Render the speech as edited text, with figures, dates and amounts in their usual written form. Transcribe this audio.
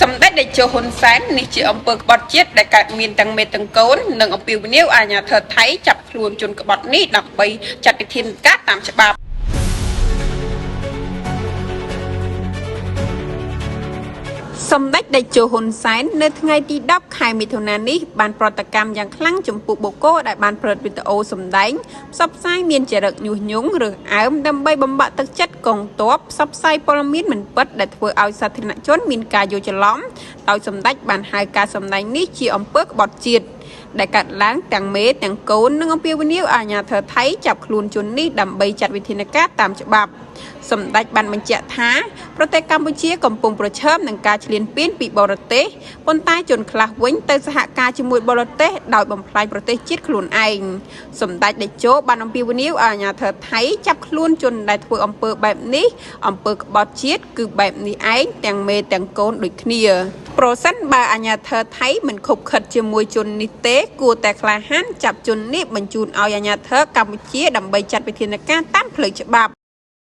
សម្ដេចតេជោហ៊ុនសែននេះជាអំពើក្បត់ជាតិដែលកើតមានទាំងមេទាំងកូននិងអំពាវនាវអាជ្ញាធរថៃចាប់ខ្លួនជនក្បត់នេះដើម្បីចាត់វិធានការតាមច្បាប់សម្ដេចតេជោហ៊ុនសែននៅថ្ងៃទី10ខែមិថុនានេះបានប្រតិកម្មយ៉ាងខ្លាំងចំពោះបុគ្គលដែលបានផលិតវីដេអូសម្ដែងផ្សព្វផ្សាយមានចរិតញុះញង់ឬអើមដើម្បីបំបាក់ទឹកចិត្តកងទ័ពផ្សព្វផ្សាយព័ត៌មានមិនពិតដែលធ្វើឲ្យសាធារណជនមានការយល់ច្រឡំដោយសម្ដេចបានហៅការសម្ដែងនេះជាអំពើក្បត់ជាតិដែលកាត់ឡើងទាំងមេទាំងកូននិងអំពាវនាវអាជ្ញាធរថៃចាប់ខ្លួនជននេះដើម្បីចាត់វិធានការតាមច្បាប់សម្ដេចបានបញ្ជាក់ថាប្រទេសកម្ពុជាកំពុងប្រឈមនឹងការឈ្លានពានពីបរទេសប៉ុន្តែជនខ្លះវិញទៅសហការជាមួយបរទេសដោយបំផ្លាញប្រទេសជាតិខ្លួនឯងសម្ដេចតេជោបានអំពាវនាវអាជ្ញាធរថៃចាប់ខ្លួនជនដែលធ្វើអំពើបែបនេះអំពើក្បត់ជាតិគឺបែបនេះឯងទាំងមេទាំងកូនដូចគ្នាប្រសិនបើអាជ្ញាធរថៃមិនខົບខិតជាមួយជននេះទេគួរតែក្លាហានចាប់ជននេះបញ្ជូនឲ្យអាជ្ញាធរកម្ពុជាដើម្បីចាត់វិធានការតាមផ្លូវច្បាប់